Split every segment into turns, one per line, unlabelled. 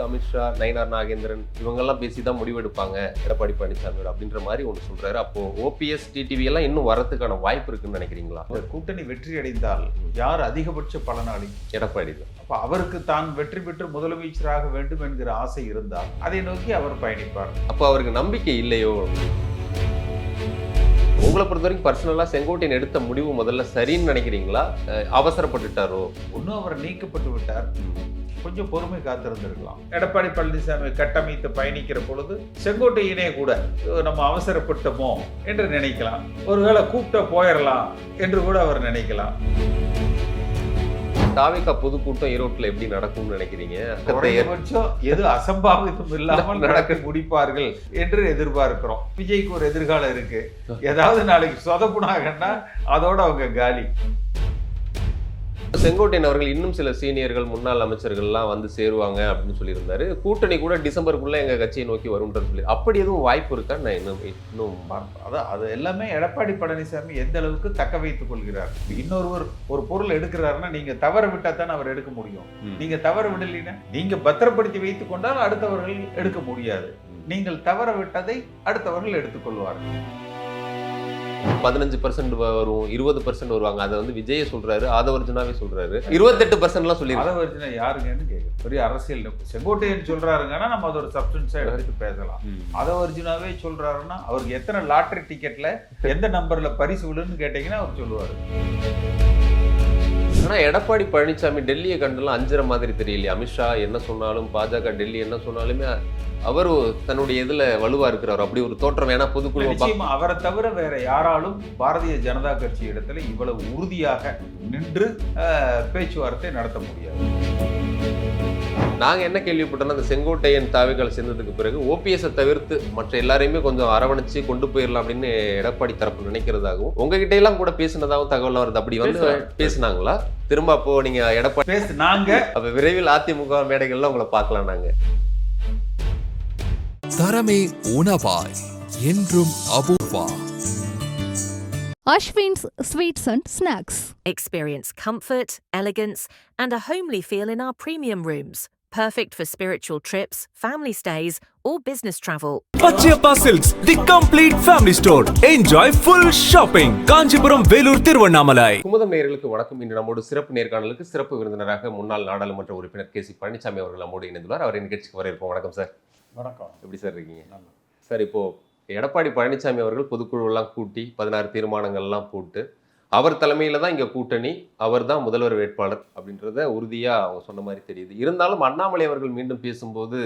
அமித்ஷா, நயினார் நாகேந்திரன் இவங்கெல்லாம் பேசி தான் முடிவெடுப்பாங்க எடப்பாடி பழனிசாமியோட அப்படின்ற மாதிரி ஒன்று சொல்றாரு. அப்போ ஓபிஎஸ், டிடிவி எல்லாம் இன்னும் வரதுக்கான வாய்ப்பு இருக்குன்னு நினைக்கிறீங்களா?
கூட்டணி வெற்றி அடைந்தால் யார் அதிகபட்ச பலனாளி?
எடப்பாடி தான்.
அப்ப அவருக்கு தான் வெற்றி பெற்று முதலமைச்சராக வேண்டும் என்கிற ஆசை இருந்தால் அதை நோக்கி அவர் பயணிப்பார்.
அப்போ அவருக்கு நம்பிக்கை இல்லையோ? உங்களை பொறுத்த வரைக்கும் பர்சனலா செங்கோட்டையன் எடுத்த முடிவு முதல்ல சரின்னு நினைக்கிறீங்களா? அவசரப்பட்டுட்டாரோ?
ஒன்னும் அவர் நீக்கப்பட்டு விட்டார், கொஞ்சம் பொறுமை காத்திருந்திருக்கலாம். எடப்பாடி பழனிசாமி கட்டமைத்து பயணிக்கிற பொழுது செங்கோட்டையனே கூட நம்ம அவசரப்பட்டோமோ என்று நினைக்கலாம். ஒருவேளை கூப்பிட்ட போயிடலாம் என்று கூட அவர் நினைக்கலாம்.
தாவேகா பொதுக்கூட்டம் ஈரோட்டில் எப்படி நடக்கும்னு நினைக்கிறீங்க?
குறைந்தபட்சம் எது அசம்பாவிதம் இல்லாமல் நடக்க முடிப்பார்கள் என்று எதிர்பார்க்கிறோம். விஜய்க்கு ஒரு எதிர்காலம் இருக்கு. ஏதாவது நாளைக்கு சொதப்புனாங்கன்னா அதோட அவங்க காலி.
செங்கோட்டையன் அவர்கள் இன்னும் சில சீனியர்கள், முன்னாள் அமைச்சர்கள்லாம் வந்து சேருவாங்க அப்படின்னு சொல்லியிருந்தாரு. கூட்டணி கூட டிசம்பருக்குள்ள எங்க கட்சியை நோக்கி வரும்ன்றது சொல்லி, அப்படி எதுவும் வாய்ப்பு இருக்கா? நான் இன்னும்
அதான் அது எல்லாமே எடப்பாடி பழனிசாமி எந்த அளவுக்கு தக்க வைத்துக் கொள்கிறார். இன்னொருவர் ஒரு பொருள் எடுக்கிறாருன்னா நீங்க தவற விட்டா தானே அவர் எடுக்க முடியும். நீங்க தவற விடலைன்னா நீங்க பத்திரப்படுத்தி வைத்துக் கொண்டால் அடுத்தவர்கள் எடுக்க முடியாது. நீங்கள் தவற விட்டதை அடுத்தவர்கள் எடுத்துக்கொள்வார்கள்.
15% வரும், 20% வருவாங்க. அதை வந்து விஜய சொல்றாரு, ஆதவர்ஜுனாவே சொல்றாரு. 28% சொல்லி
ஆதவர்ஜுனா யாருங்கன்னு கேட்க பெரிய அரசியல். செங்கோட்டையன் சொல்றாருங்கன்னா நம்ம அது ஒரு சப்ஸ்டன்ஸா எடுத்து பேசலாம். ஆதவர்ஜுனாவே சொல்றாருன்னா அவருக்கு எத்தனை லாட்டரி டிக்கெட்ல எந்த நம்பர்ல பரிசு விழுன்னு கேட்டீங்கன்னா அவர் சொல்லுவாரு.
ஆனா எடப்பாடி பழனிசாமி டெல்லியை கண்டெல்லாம் அஞ்சுற மாதிரி தெரியலையே. அமித்ஷா என்ன சொன்னாலும், பாஜக டெல்லி என்ன சொன்னாலுமே அவரு தன்னுடைய இதுல வலுவா இருக்கிறார், அப்படி ஒரு தோற்றம். ஏன்னா பொதுக்குழு
அவரை தவிர வேற யாராலும் பாரதிய ஜனதா கட்சி இடத்துல இவ்வளவு உறுதியாக நின்று பேச்சுவார்த்தை நடத்த முடியாது.
நாங்க என்ன கேள்விப்பட்டோம்னா, அந்த செங்கோட்டையன் தாவேகால சேர்ந்ததுக்கு பிறகு ஓபிஎஸ் தவிர்த்து மற்ற எல்லாரையுமே கொஞ்சம் அரவணைச்சு கொண்டு போயிடலாம் அப்படின்னு எடப்பாடி தரப்பு நினைக்கிறதாகவும், உங்ககிட்ட எல்லாம் கூட பேசினதாகவும் தகவல் வருது. அப்படி வந்து பேசினாங்களா? திரும்ப அப்போ நீங்க எடப்பாடி
பேசினாங்க.
அப்ப விரைவில் அதிமுக மேடைகள்ல உங்களை பார்க்கலாம். நாங்க
தரமே உணவாய் என்றும் Apoorva.
Ashwin's Sweets and Snacks.
Experience comfort, elegance, and a homely feel in our premium rooms. Perfect for spiritual trips, family stays, or business travel.
Pachiyappa Silks, the complete family store. Enjoy full shopping. Kanchipuram, Velur, Thiruvannamalai.
Kumudam நேயர்களுக்கு வணக்கம். இன்று நம்மோடு சிறப்பு நேர்காணலுக்கு சிறப்பு விருந்தினராக முன்னாள் நாடாளுமன்ற உறுப்பினர் கே சி பழனிசாமி அவர்கள் நம்மோடு இணைந்துள்ளார். அவர் நிகழ்ச்சிக்கு வரவேற்போம். வணக்கம் சார்.
வணக்கம்.
எப்படி சார் இருக்கீங்க? சார், இப்போ எடப்பாடி பழனிசாமி அவர்கள் பொதுக்குழுவெல்லாம் கூட்டி 16 தீர்மானங்கள்லாம் போட்டு அவர் தலைமையில தான் இங்க கூட்டணி, அவர் தான் முதல்வர் வேட்பாளர் அப்படின்றத உறுதியா அவங்க சொன்ன மாதிரி தெரியுது. இருந்தாலும் அண்ணாமலை அவர்கள் மீண்டும் பேசும்போது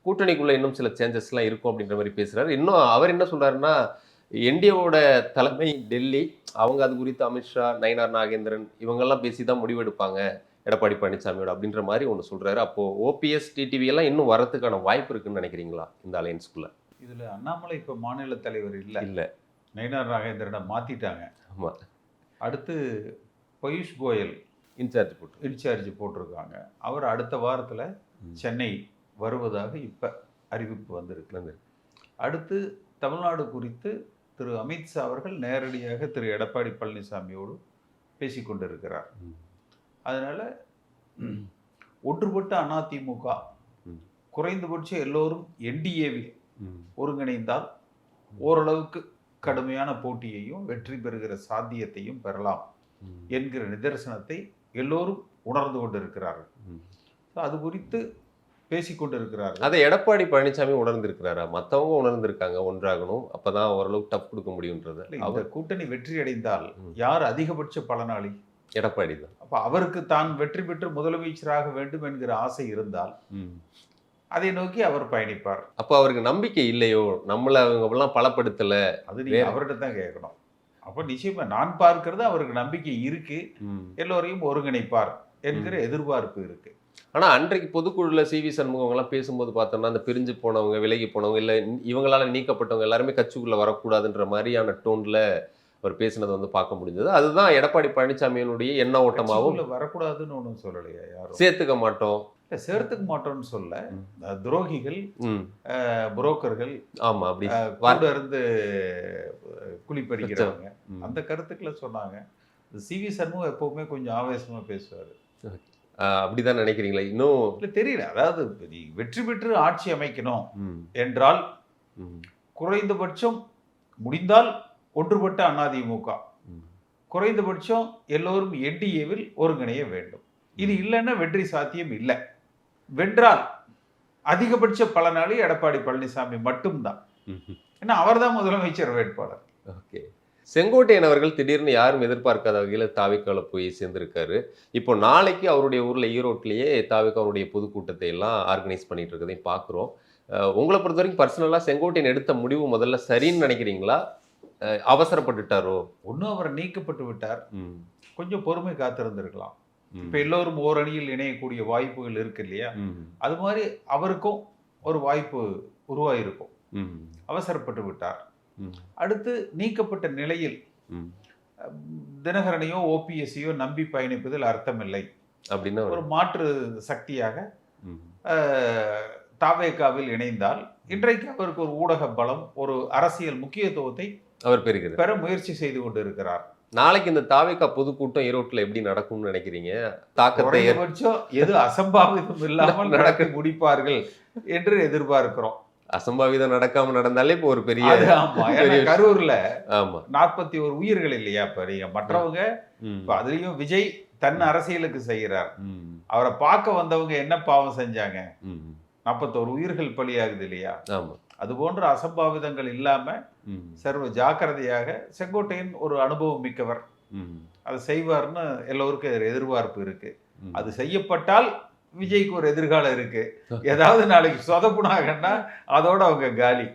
கூட்டணிக்குள்ள இன்னும் சில சேஞ்சஸ்லாம் இருக்கும் அப்படின்ற மாதிரி பேசுறாரு. இன்னும் அவர் என்ன சொல்றாருன்னா, என்டிஏவோட தலைமை டெல்லி, அவங்க அது குறித்து அமித்ஷா, நயினார் நாகேந்திரன் இவங்கெல்லாம் பேசி தான் முடிவெடுப்பாங்க எடப்பாடி பழனிசாமியோட அப்படின்ற மாதிரி ஒன்று சொல்றாரு. அப்போ ஓபிஎஸ், டிடிவி எல்லாம் இன்னும் வரதுக்கான வாய்ப்பு இருக்குன்னு நினைக்கிறீங்களா இந்த அலையன்ஸ்குள்ள?
இதுல அண்ணாமலை இப்ப மாநில தலைவர் இல்ல, நயினார் நாகேந்திரனை மாத்திட்டாங்க.
ஆமா.
அடுத்து பியூஷ் கோயல் இன்சார்ஜ் போட்டிருக்காங்க. அவர் அடுத்த வாரத்துல சென்னை வருவதாக இப்ப அறிவிப்பு வந்திருக்கு. அடுத்து தமிழ்நாடு குறித்து திரு அமித்ஷா அவர்கள் நேரடியாக திரு எடப்பாடி பழனிசாமியோடு பேசிக்கொண்டிருக்கிறார். அதனால ஒன்றுபட்ட அதிமுக குறைந்தபட்சம் எல்லோரும் என்டிஏவில் ஒருங்கிணைந்தால் ஓரளவுக்கு கடுமையான போட்டியையும் வெற்றி பெறுகிற சாத்தியத்தையும் பெறலாம் என்கிற நிதர்சனத்தை எல்லோரும் உணர்ந்து கொண்டிருக்கிறார்கள். அது குறித்து பேசிக்கொண்டிருக்கிறார்கள்.
அதை எடப்பாடி பழனிசாமி உணர்ந்திருக்கிறாரா? மற்றவங்க உணர்ந்திருக்காங்க ஒன்றாகணும், அப்பதான் ஓரளவுக்கு டப் கொடுக்க முடியும்ன்றது.
இந்த கூட்டணி வெற்றி அடைந்தால் யார் அதிகபட்ச பலனாளி?
எடப்பாடி தான்.
அப்ப அவருக்கு தான் வெற்றி பெற்று முதலமைச்சராக வேண்டும் என்கிற ஆசை இருந்தால் அதை நோக்கி அவர் பயணிப்பார்.
அப்ப அவருக்கு நம்பிக்கை இல்லையோ? நம்மள அவங்க பலப்படுத்தல? அது
நீங்க அவர்கிட்ட தான் கேட்கணும். அப்ப நிச்சயமா நான் பார்க்கிறது அவருக்கு நம்பிக்கை இருக்கு, எல்லோரையும் ஒருங்கிணைப்பார் என்கிற எதிர்பார்ப்பு இருக்கு.
ஆனா அன்றைக்கு பொதுக்குழுல சிவி சண்முகம் எல்லாம் பேசும்போது பார்த்தோம்னா, அந்த பிரிஞ்சு போனவங்க, விலகி போனவங்க, இல்ல இவங்களால நீக்கப்பட்டவங்க எல்லாருமே கட்சிக்குள்ள வரக்கூடாதுன்ற மாதிரியான டோன்ல அவர் பேசினதை வந்து பார்க்க முடிஞ்சது. அதுதான் எடப்பாடி பழனிசாமியினுடைய எண்ண ஓட்டமாகவும்.
வரக்கூடாதுன்னு ஒன்றும் சொல்லலையா? யாரும்
சேர்த்துக்க மாட்டோம்,
சேர்த்துக்க மாட்டோம்னு சொல்ல, துரோகிகள், புரோக்கர்கள்,
ஆமா அப்படி
கூட இருந்து குளிப்பறிக்கிறவங்க, அந்த கருத்துக்களை சொன்னாங்க. சிவி சண்முகம் எப்பவுமே கொஞ்சம் ஆவேசமா பேசுவாரு.
அப்படிதான் நினைக்கிறீங்களா இன்னும்?
இல்ல தெரியல. அதாவது நீ வெற்றி பெற்று ஆட்சி அமைக்கணும்
ம்,
என்றால்
ம்,
குறைந்தபட்சம் முடிந்தால் ஒன்றுபட்ட அதிமுக,
ம்.
குறைந்தபட்சம் எல்லோரும் என்டிஏவில் ஒருங்கிணைய வேண்டும். இது இல்லைன்னா வெற்றி சாத்தியம் இல்லை. வென்றால் அதிகபட்ச பலனாளி எடப்பாடி பழனிசாமி மட்டும்தான்.
ம்ஹும்.
ஏன்னா அவர்தான் முதலமைச்சர் வேட்பாளர்.
ஓகே. செங்கோட்டையன் அவர்கள் திடீர்னு யாரும் எதிர்பார்க்காத வகையில் தாவேக்கால போய் சேர்ந்திருக்காரு. இப்போ நாளைக்கு அவருடைய ஊர்ல ஈரோட்லயே தாவேக்காவுடைய பொதுக்கூட்டத்தை எல்லாம் ஆர்கனைஸ் பண்ணிட்டு இருக்கதையும் பார்க்குறோம். உங்களை பொறுத்த வரைக்கும் பர்சனலா செங்கோட்டையன் எடுத்த முடிவு முதல்ல சரின்னு நினைக்கிறீங்களா? அவசரப்பட்டுட்டாரோ?
ஒன்னும் அவர் நீக்கப்பட்டு விட்டார்.
ம்,
கொஞ்சம் பொறுமை காத்திருந்திருக்கலாம்.
ம்,
இப்ப எல்லோரும் ஓர் அணியில் இணையக்கூடிய வாய்ப்புகள் இருக்கு இல்லையா?
ம்,
அது மாதிரி அவருக்கும் ஒரு வாய்ப்பு உருவாயிருக்கும்.
ம்,
அவசரப்பட்டு விட்டார்.
ம்,
அடுத்து நீக்கப்பட்ட நிலையில்
ம்.
தினகரனையோ ஓபிஎஸ்சியோ நம்பி பயணிப்பதில் அர்த்தமில்லை.
அப்படின்னா
ஒரு மாற்று சக்தியாக
ம்,
தாவேகாவில் இணைந்தால் இன்றைக்கு அவருக்கு ஒரு ஊடக பலம், ஒரு அரசியல் முக்கியத்துவத்தை
அவர் பெறுகிறது.
பெற முயற்சி செய்து கொண்டு இருக்கிறார்.
நாளைக்கு இந்த தாவேக்கா பொதுக்கூட்டம் ஈரோட்ல எப்படி நடக்கும்னு நினைக்கிறீங்க? தாக்கத்தை
குறைந்தபட்சம் எது அசம்பாவிதம் இல்லாமல் நடக்க முடிப்பார்கள் என்று எதிர்பார்க்கிறோம்.
அசம்பாவிதம் நடக்காம நடந்தாலே இப்போ ஒரு பெரிய
அது ஆமா. ஏன்னா கரூர்ல
ஆமா.
41 உயிர்கள் இல்லையா? இப்ப நீங்க மற்றவங்க
ம்,
இப்ப அதுலயும் விஜய் தன் அரசியலுக்கு செய்கிறார்.
ம்,
அவரை பார்க்க வந்தவங்க என்ன பாவம் செஞ்சாங்க?
ம்,
41 உயிர்கள் பலியாகுது இல்லையா?
ஆமா.
அது போன்ற அசம்பாவிதங்கள் இல்லாம
ம்,
சர்வ ஜாக்கிரதையாக செங்கோட்டையன் ஒரு அனுபவம் மிக்கவர்,
ம்,
அதை செய்வார்னு எல்லோருக்கும் எதிர்பார்ப்பு இருக்கு.
ம்.
அது செய்யப்பட்டால் விஜய்க்கு ஒரு எதிர்காலம் இருக்கு. ஏதாவது நாளைக்கு சொதப்புனாங்கன்னா அதோட அவங்க காலி.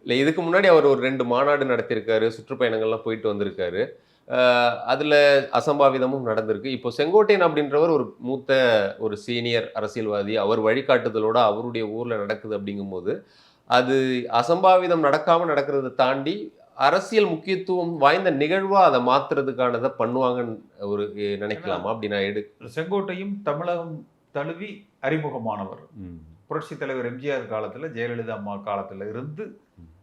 இல்லை, இதுக்கு முன்னாடி அவர் ஒரு 2 மாநாடு நடத்தியிருக்காரு, சுற்றுப்பயணங்கள்லாம் போயிட்டு வந்திருக்காரு. அதில் அசம்பாவிதமும் நடந்திருக்கு. இப்போ செங்கோட்டையன் அப்படின்றவர் ஒரு மூத்த ஒரு சீனியர் அரசியல்வாதி, அவர் வழிகாட்டுதலோட அவருடைய ஊரில் நடக்குது அப்படிங்கும்போது அது அசம்பாவிதம் நடக்காமல் நடக்கிறத தாண்டி அரசியல் முக்கியத்துவம் வாய்ந்த நிகழ்வாக அதை மாற்றுறதுக்கானதை பண்ணுவாங்கன்னு ஒரு நினைக்கலாமா? அப்படி நான்
செங்கோட்டையும் தமிழகம் தழுவி அறிமுகமானவர்.
ம்,
புரட்சி தலைவர் எம்ஜிஆர் காலத்துல, ஜெயலலிதா அம்மா காலத்துல இருந்து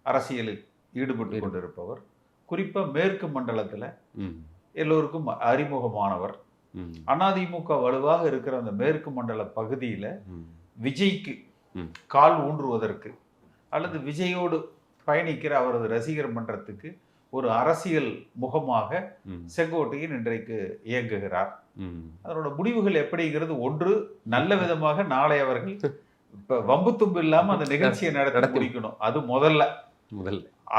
அரசியலில் ஈடுபட்டு கொண்டிருப்பவர். குறிப்பா மேற்கு மண்டலத்துல
ம்,
எல்லோருக்கும் அறிமுகமானவர்.
ம்,
அதிமுக வலுவாக இருக்கிற அந்த மேற்கு மண்டல பகுதியில
ம்,
விஜய்க்கு
ம்.
கால் ஊன்றுவதற்கு அல்லது விஜயோடு பயணிக்கிற அவரது ரசிகர் மன்றத்துக்கு ஒரு அரசியல் முகமாக
ம்,
செங்கோட்டையன் இன்றைக்கு இயங்குகிறார்.
ம்.
அதனோட முடிவுகள் எப்படிங்கிறது, ஒன்று நல்ல விதமாக நாளை அவர்கள் இப்ப வம்பு தும்பு இல்லாம அந்த நிகழ்ச்சியை நடத்தி முடிக்கணும். அது முதல்ல.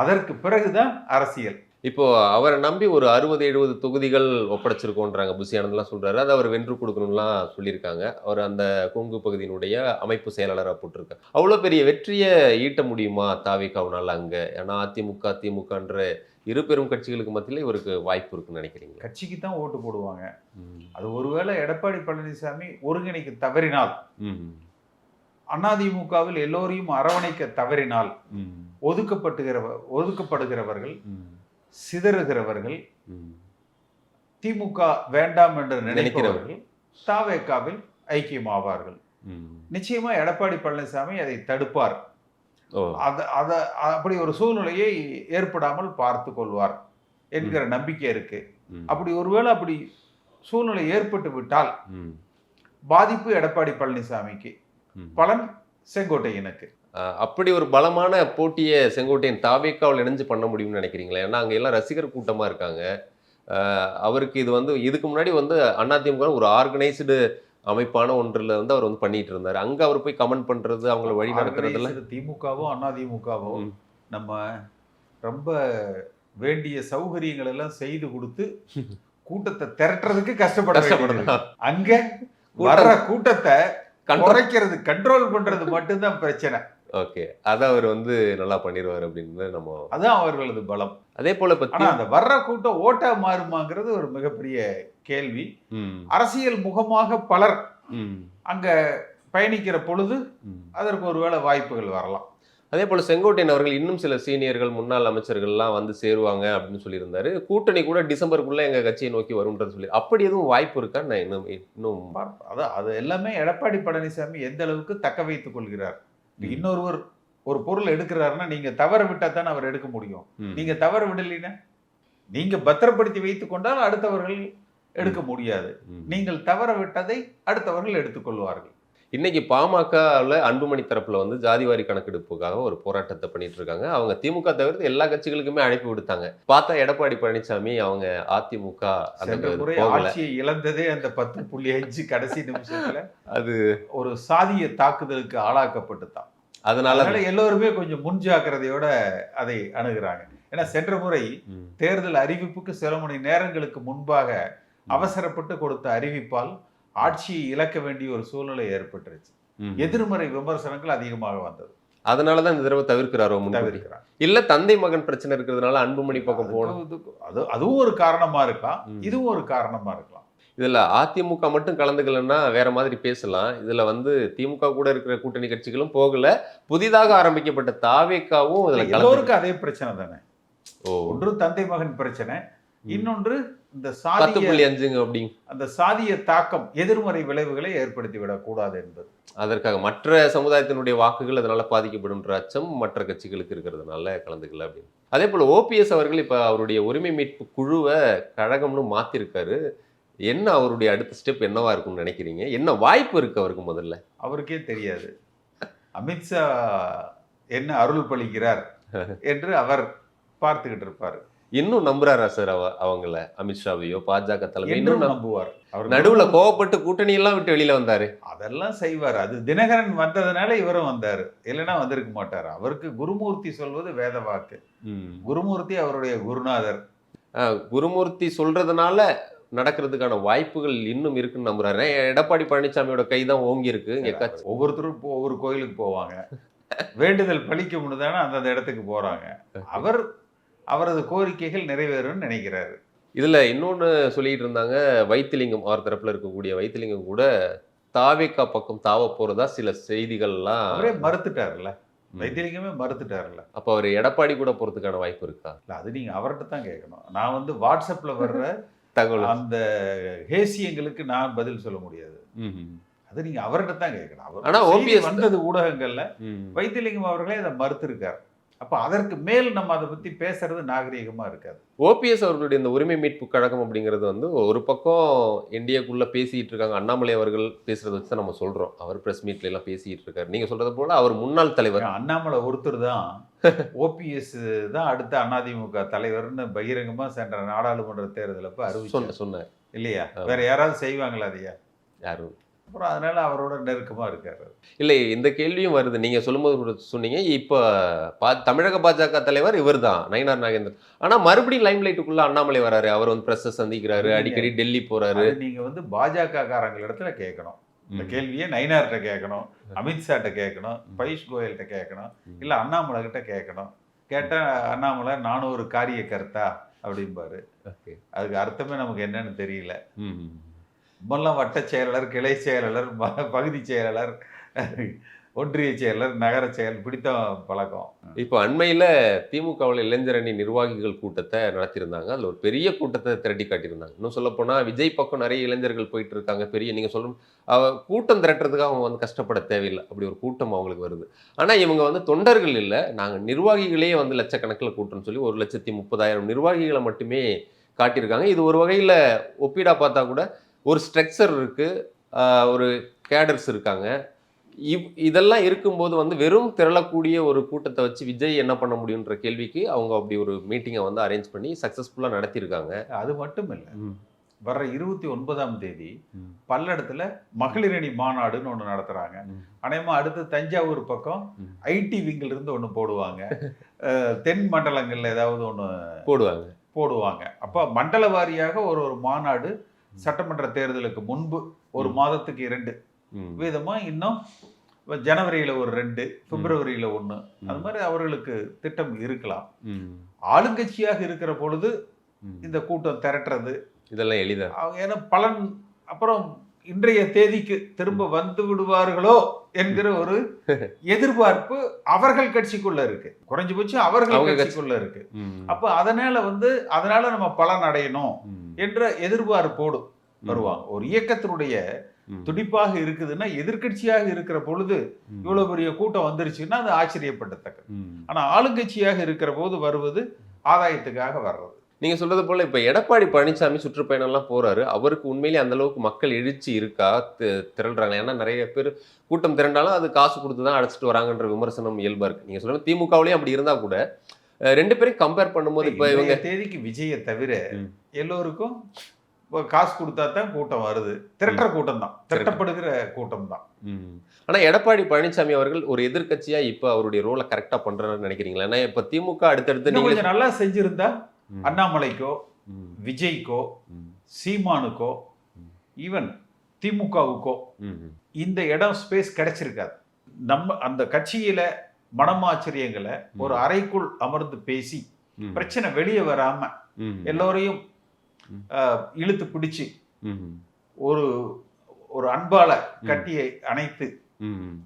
அதற்கு பிறகுதான் அரசியல்.
இப்போ அவரை நம்பி ஒரு 60-70 தொகுதிகள் ஒப்படைச்சிருக்கோன்றாங்க. புசி ஆனந்தெல்லாம் சொல்றாரு. அதை அவர் வென்று கொடுக்கணும்லாம் சொல்லியிருக்காங்க. அவர் அந்த கொங்கு பகுதியினுடைய அமைப்பு செயலாளராக போட்டிருக்காரு. அவ்வளோ பெரிய வெற்றியை ஈட்ட முடியுமா தாவேகாவுனால அங்க? ஏன்னா அதிமுக திமுகன்ற இரு பெரும் கட்சிகளுக்கு மத்தியில் இவருக்கு வாய்ப்பு இருக்குன்னு நினைக்கிறீங்க?
கட்சிக்கு தான் ஓட்டு போடுவாங்க. அது ஒருவேளை எடப்பாடி பழனிசாமி ஒருங்கிணைக்க தவறினால், அதிமுகவில் எல்லோரையும் அரவணைக்க தவறினால், ஒதுக்கப்படுகிறவர்கள், சிதறுகிறவர்கள், திமுக வேண்டாம் என்று நினைக்கிறவர்கள் தாவேகாவில் ஐக்கியமாவார்கள். நிச்சயமா எடப்பாடி பழனிசாமி அதை தடுப்பார். அப்படி ஒரு சூழ்நிலையை ஏற்படாமல் பார்த்து கொள்வார் என்கிற நம்பிக்கை இருக்கு. அப்படி ஒருவேளை அப்படி சூழ்நிலை ஏற்பட்டு விட்டால் பாதிப்பு எடப்பாடி பழனிசாமிக்கு, பலன் செங்கோட்டையனுக்கு.
அப்படி ஒரு பலமான போட்டியை செங்கோட்டையன் தாவேகாவில் இணைஞ்சு பண்ண முடியும்னு நினைக்கிறீங்களா? ஏன்னா அங்கே எல்லாம் ரசிகர் கூட்டமாக இருக்காங்க. அவருக்கு இது இதுக்கு முன்னாடி அதிமுக ஒரு ஆர்கனைஸ்டு அமைப்பான ஒன்றில் அவர் பண்ணிட்டு இருந்தார். அங்கே அவர் போய் கமெண்ட் பண்ணுறது, அவங்கள வழி நடத்துறதுல
திமுகவோ அதிமுகவோ நம்ம ரொம்ப வேண்டிய சௌகரியங்கள் எல்லாம் செய்து கொடுத்து கூட்டத்தை திரட்டுறதுக்கு கஷ்டப்படணும். அங்க வர்ற கூட்டத்தை குறைக்கிறது, கண்ட்ரோல் பண்றது மட்டும்தான் பிரச்சனை.
ஓகே, அதை அவர் நல்லா பண்ணிடுவார் அப்படின்னு நம்ம,
அதான் அவர்களது பலம்.
அதே போல
அந்த வர்ற கூட்டம் ஓட்டா மாறுமாங்கிறது ஒரு மிகப்பெரிய கேள்வி. அரசியல் முகமாக பலர் அங்க பயணிக்கிற பொழுது அதற்கு ஒருவேளை வாய்ப்புகள் வரலாம்.
அதே போல செங்கோட்டையன் அவர்கள் இன்னும் சில சீனியர்கள், முன்னாள் அமைச்சர்கள்லாம் சேருவாங்க அப்படின்னு சொல்லியிருந்தாரு. கூட்டணி கூட டிசம்பருக்குள்ள எங்க கட்சியை நோக்கி வரும்ன்றது சொல்லி, அப்படி எதுவும் வாய்ப்பு இருக்கா? நான் இன்னும்
அதான் அது எல்லாமே எடப்பாடி பழனிசாமி எந்த அளவுக்கு தக்க வைத்துக் கொள்கிறார். இன்னொருவர் ஒரு பொருள் எடுக்கிறாருன்னா நீங்க தவற விட்டா தானே அவர் எடுக்க முடியும். நீங்க தவற விடலைன்னா, நீங்க பத்திரப்படுத்தி வைத்துக் கொண்டால் அடுத்தவர்கள் எடுக்க முடியாது. நீங்கள் தவற விட்டதை அடுத்தவர்கள் எடுத்துக்கொள்வார்கள்.
இன்னைக்கு பாமகவில் அன்புமணி தரப்புல வந்து ஜாதிவாரி கணக்கெடுப்புக்காக ஒரு போராட்டத்தை பண்ணிட்டு இருக்காங்க. அவங்க திமுக தவிர்த்து எல்லா கட்சிகளுக்குமே அழைப்பு விடுத்தாங்க. பார்த்தா எடப்பாடி பழனிசாமி அவங்க அதிமுக
சென்ற முறை ஆட்சியை இழந்ததே அந்த 10.5 கடைசி நிமிஷத்துல
அது
ஒரு சாதிய தாக்குதலுக்கு ஆளாக்கப்பட்டுதான்.
அதனால
எல்லோருமே கொஞ்சம் முன்ஜாக்கிரதையோட அதை அணுகுறாங்க. ஏன்னா சென்ற முறை தேர்தல் அறிவிப்புக்கு சில மணி நேரங்களுக்கு முன்பாக அவசரப்பட்டு கொடுத்த அறிவிப்பால் ஆட்சியை இழக்க வேண்டிய ஒரு சூழ்நிலை ஏற்பட்டுருச்சு. எதிர்மறை விமர்சனங்கள் அதிகமாக வந்தது.
அதனாலதான் இந்த தடவை தவிர்க்கிறாரோ?
தவிர்க்கிறார்.
இல்ல தந்தை மகன் பிரச்சனை இருக்கிறதுனால அன்புமணி பக்கம் போகணும்,
அதுவும் ஒரு காரணமா இருக்கலாம், இதுவும் ஒரு காரணமா இருக்கலாம்.
இதுல அதிமுக மட்டும் கலந்துக்கலன்னா வேற மாதிரி பேசலாம். இதுல வந்து திமுக கூட இருக்கிற கூட்டணி கட்சிகளும் போகல, புதிதாக ஆரம்பிக்கப்பட்ட தாவேக்காவும் இதுல
எல்லோருக்கும் அதே பிரச்சனை தானே.
ஓ,
ஒன்று தந்தை மகன் பிரச்சனை, இன்னொன்று இந்த
10.5 அப்படி
அந்த சாதிய தாக்கம் எதிர்மறை விளைவுகளை ஏற்படுத்தி விடக்கூடாது என்பது.
அதற்காக மற்ற சமுதாயத்தினுடைய வாக்குகள் அதனால பாதிக்கப்படும் அச்சம் மற்ற கட்சிகளுக்கு இருக்கிறதுனால கலந்துக்கல அப்படின்னு. அதே போல ஓபிஎஸ் அவர்கள் இப்ப அவருடைய உரிமை மீட்பு குழுவை கழகம்னு மாத்திருக்காரு. என்ன அவருடைய அடுத்த ஸ்டெப் என்னவா இருக்கும்னு நினைக்கிறீங்க? என்ன வாய்ப்பு இருக்கு அவருக்கு? முதல்ல
அவருக்கே தெரியாது அமித்ஷா என்ன அருள் பளிக்கிறார் என்று அவர் பார்த்துக்கிட்டு இருப்பாரு.
இன்னும் நம்புறாரா சார் அவங்கள? அமித்ஷாவையோ பாஜக தலைமை இன்னும்
நம்புவார். அவர்
நடுவுல கோவப்பட்டு கூட்டணி எல்லாம் விட்டு வெளியில வந்தாரு.
அதெல்லாம் செய்வார். அது தினகரன் வந்ததுனால இவரும் வந்தாரு, இல்லைன்னா வந்திருக்க மாட்டாரு. அவருக்கு குருமூர்த்தி சொல்வது வேத வாக்கு. குருமூர்த்தி அவருடைய குருநாதர்.
குருமூர்த்தி சொல்றதுனால நடக்கிறதுக்கான வாய்ப்புகள் இன்னும் இருக்குன்னு நம்புறாரு. எடப்பாடி பழனிசாமியோட கைதான் ஓங்கி இருக்கு.
ஒவ்வொருத்தரும் ஒவ்வொரு கோயிலுக்கு போவாங்க, வேண்டுதல் பலிக்கும்னு தானே அந்தந்த இடத்துக்கு போறாங்க. அவரது கோரிக்கைகள் நிறைவேறும்னு நினைக்கிறாரு.
இதுல இன்னொன்னு சொல்லிட்டு இருந்தாங்க, வைத்திலிங்கம் அவர் தரப்புல இருக்கக்கூடிய வைத்திலிங்கம் கூட தாவேக்கா பக்கம் தாவ போறதா சில செய்திகள்லாம்
அவரே மறுத்துட்டாருல்ல. வைத்திலிங்கமே மறுத்துட்டாருல்ல.
அப்ப அவர் எடப்பாடி கூட போறதுக்கான வாய்ப்பு இருக்கா?
அது நீங்க அவர்கிட்ட தான் கேட்கணும். நான் வந்து வாட்ஸ்அப்ல வர்ற
தகவல்
அந்த ஹேசியங்களுக்கு நான் பதில் சொல்ல முடியாது. அது நீங்க அவர்கிட்ட தான் கேட்கணும்.
ஆனா ஓபிஎஸ்
வந்தது ஊடகங்கள்ல வைத்திலிங்கம் அவர்களே அதை மறுத்திருக்காரு. அப்ப அதற்கு மேல் நம்ம அதை பத்தி பேசுறது நாகரீகமா இருக்காது.
ஓபிஎஸ் அவர்களுடைய இந்த உரிமை மீட்பு கழகம் அப்படிங்கிறது வந்து ஒரு பக்கம் இந்தியாக்குள்ள பேசிட்டு இருக்காங்க. அண்ணாமலை அவர்கள் பேசுறதை வச்சு நம்ம சொல்றோம். அவர் பிரஸ் மீட்ல எல்லாம் பேசிட்டு இருக்காரு. நீங்க சொல்றது போல அவர் முன்னாள் தலைவர்
அண்ணாமலை ஒருத்தர் தான் ஓபிஎஸ் தான் அடுத்த அதிமுக தலைவர்னு பகிரங்கமா சென்ற நாடாளுமன்ற தேர்தலப்ப அறிவிச்சு சொன்னார் இல்லையா? வேற யாராவது செய்வாங்களா? அதையா யாரும். அப்புறம் அதனால அவரோட நெருக்கமா இருக்காரு.
இல்லை, இந்த கேள்வியும் வருது. நீங்க சொல்லும்போது சொன்னீங்க இப்போ தமிழக பாஜக தலைவர் இவர் தான் நயினார் நாகேந்திரன். ஆனா மறுபடியும் லைம் லைட்டுக்குள்ள அண்ணாமலை வராரு. அவர் வந்து பிரஸ் சந்திக்கிறாரு, அடிக்கடி டெல்லி போறாரு.
நீங்க வந்து பாஜக காரங்க இடத்துல கேட்கணும். இந்த கேள்வியை நயினார்கிட்ட கேட்கணும், அமித்ஷாட்ட கேட்கணும், பீயூஷ் கோயல்கிட்ட கேட்கணும், இல்ல அண்ணாமலை கிட்ட கேட்கணும். கேட்டா அண்ணாமலை நானும் ஒரு காரிய கருத்தா அப்படிம்பாரு. அதுக்கு அர்த்தமே நமக்கு என்னன்னு தெரியல. முன்னெல்லாம் வட்ட செயலாளர், கிளை செயலாளர், பகுதி செயலாளர், ஒன்றிய செயலர், நகர செயலர் பிடித்த பழக்கம்.
இப்போ அண்மையில் திமுகவில் இளைஞர் அணி நிர்வாகிகள் கூட்டத்தை நடத்தியிருந்தாங்க. அதில் ஒரு பெரிய கூட்டத்தை திரட்டி காட்டியிருந்தாங்க. இன்னும் சொல்லப்போனால் விஜய் பக்கம் நிறைய இளைஞர்கள் போயிட்டு இருக்காங்க. பெரிய நீங்கள் சொல்லணும் கூட்டம் திரட்டுறதுக்கு அவங்க வந்து கஷ்டப்பட தேவையில்லை. அப்படி ஒரு கூட்டம் அவங்களுக்கு வருது. ஆனால் இவங்க வந்து தொண்டர்கள் இல்லை, நாங்கள் நிர்வாகிகளே வந்து லட்சக்கணக்கில் கூட்டம்னு சொல்லி 1,30,000 நிர்வாகிகளை மட்டுமே காட்டியிருக்காங்க. இது ஒரு வகையில் ஒப்பீடாக பார்த்தா கூட ஒரு ஸ்ட்ரக்சர் இருக்குது, ஒரு கேடர்ஸ் இருக்காங்க. இதெல்லாம் இருக்கும்போது வந்து வெறும் திரளக்கூடிய ஒரு கூட்டத்தை வச்சு விஜய் என்ன பண்ண முடியுன்ற கேள்விக்கு அவங்க அப்படி ஒரு மீட்டிங்கை வந்து அரேஞ்ச் பண்ணி சக்ஸஸ்ஃபுல்லாக நடத்தியிருக்காங்க.
அது மட்டும் இல்லை, வர்ற 29ஆம் தேதி பல்லடத்தில் மகளிர் அணி மாநாடுன்னு ஒன்று நடத்துகிறாங்க. அநேகமாக அடுத்து தஞ்சாவூர் பக்கம் ஐடி விங்கில் இருந்து ஒன்று போடுவாங்க. தென் மண்டலங்களில் ஏதாவது ஒன்று போடுவாங்க. அப்போ மண்டல வாரியாக ஒரு மாநாடு சட்டமன்ற தேர்தலுக்கு முன்பு ஒரு மாதத்துக்கு 2 வீதமா, இன்னும் ஜனவரியில ஒரு 2, பிப்ரவரியில 1, அது மாதிரி அவர்களுக்கு திட்டம் இருக்கலாம். ஆளுங்கட்சியாக இருக்கிற பொழுது இந்த கூட்டம் திரட்டுறது
இதெல்லாம் எளிதா,
ஏன்னா பலன் அப்புறம் இன்றைய தேதிக்கு திரும்ப வந்து விடுவார்களோ என்கிற ஒரு எதிர்பார்ப்பு அவர்கள் கட்சிக்குள்ள இருக்கு. குறைஞ்சபட்சம் அவர்கள் கட்சிக்குள்ள இருக்கு. அப்ப அதனால நம்ம பலன் அடையணும் என்ற எதிர்பார்ப்போடு வருவாங்க. ஒரு இயக்கத்தினுடைய துடிப்பாக இருக்குதுன்னா எதிர்கட்சியாக இருக்கிற பொழுது இவ்வளவு பெரிய கூட்டம் வந்துருச்சுன்னா அது ஆச்சரியப்படத்தக்கது. ஆனா ஆளுங்கட்சியாக இருக்கிற போது வருவது ஆதாயத்துக்காக வர்றது.
நீங்க சொல்றது போல இப்ப எடப்பாடி பழனிசாமி சுற்றுப்பயணம்லாம் போறாரு. அவருக்கு உண்மையிலேயே அந்த அளவுக்கு மக்கள் எழுச்சி இருக்கா? திரள்றாங்க. ஏன்னா நிறைய பேர் கூட்டம் திரண்டாலும் அது காசு கொடுத்து தான் அழைச்சிட்டு வராங்கன்ற விமர்சனம் இயல்பா இருக்கு. நீங்க சொல்ற திமுகவிலேயும் அப்படி இருந்தா கூட 2 பேரையும் கம்பேர் பண்ணும்போது இப்ப இவங்க
தேதிக்கு விஜயை தவிர
ம்.
எல்லோருக்கும் காசு கொடுத்தா தான் கூட்டம் வருது. திரட்டுற கூட்டம் தான், திரட்டப்படுகிற கூட்டம் தான்.
ஆனா எடப்பாடி பழனிசாமி அவர்கள் ஒரு எதிர்க்கட்சியா இப்ப அவருடைய ரோலை கரெக்டா பண்றாருன்னு நினைக்கிறீங்களா? ஏன்னா இப்ப திமுக அடுத்தடுத்து
இன்னும்
நீங்க
கொஞ்சம் நல்லா செஞ்சிருந்தா அண்ணாமலைக்கோ விஜய்க்கோ சீமானுக்கோ ஈவன் திமுகவுக்கோ இந்த இடம் ஸ்பேஸ் கிடைச்சிருக்காது. நம்ம அந்த கட்சியில மனமாச்சரியங்களை ஒரு அறைக்குள் அமர்ந்து பேசி பிரச்சனை வெளியே வராம எல்லோரையும் இழுத்து பிடிச்சு ஒரு ஒரு அன்பால கட்டியை அணைத்து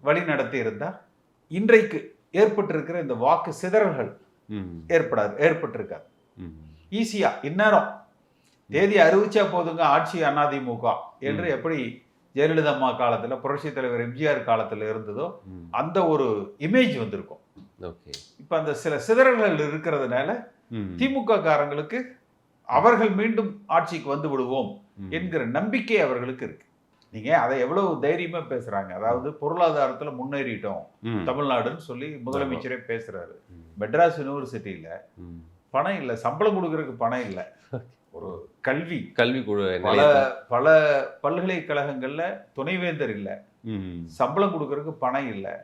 வழி நடத்தி இருந்தா இன்றைக்கு ஏற்பட்டிருக்கிற இந்த வாக்கு சிதறல்கள் ஏற்பட்டிருக்காது. ஈஸியா இந்நேரம் தேதி அறிவிச்சா போதுங்க ஆட்சி அதிமுக என்று எப்படி ஜெயலலிதா அம்மா காலத்துல புரட்சி தலைவர் எம்ஜிஆர் காலத்துல இருந்ததோ அந்த ஒரு இமேஜ் வந்திருக்கும். இப்ப அந்த சில சிதறல்கள் இருக்கிறதுனால திமுக காரங்களுக்கு அவர்கள் மீண்டும் ஆட்சிக்கு வந்து விடுவோம் என்கிற நம்பிக்கை அவர்களுக்கு இருக்கு. நீங்க அதை எவ்வளவு தைரியமா பேசுறாங்க. அதாவது பொருளாதாரத்துல முன்னேறிட்டோம் தமிழ்நாடுன்னு சொல்லி முதலமைச்சரே பேசுறாரு. மெட்ராஸ் யூனிவர்சிட்டியில பணம் இல்லை, சம்பளம் கொடுக்கறதுக்கு பணம் இல்லை. ஒரு கல்வி பல பல்கலைக்கழகங்கள்ல துணைவேந்தர் இல்லை, சம்பளம் கொடுக்கறதுக்கு பணம் இல்லை,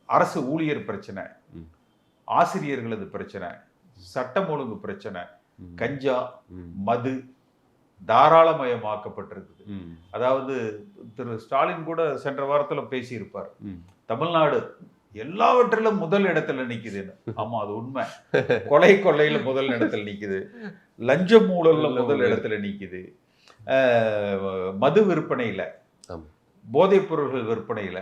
அரசு ஊழியர் பிரச்சனை, ஆசிரியர்களது பிரச்சனை, சட்டம் ஒழுங்கு பிரச்சனை, கஞ்சா மது தாராளமயமாக்கப்பட்டிருக்குது. அதாவது திரு ஸ்டாலின் கூட சென்ற வாரத்துல பேசியிருப்பார், தமிழ்நாடு எல்லாவற்றிலும் முதல் இடத்துல நிக்குதுன்னு. ஆமா, அது உண்மை. கொள்ளையில முதல் இடத்துல நிக்குது, லஞ்ச ஊழல்ல முதல் இடத்துல நிக்குது, மது விற்பனையில, போதைப் பொருள்கள் விற்பனையில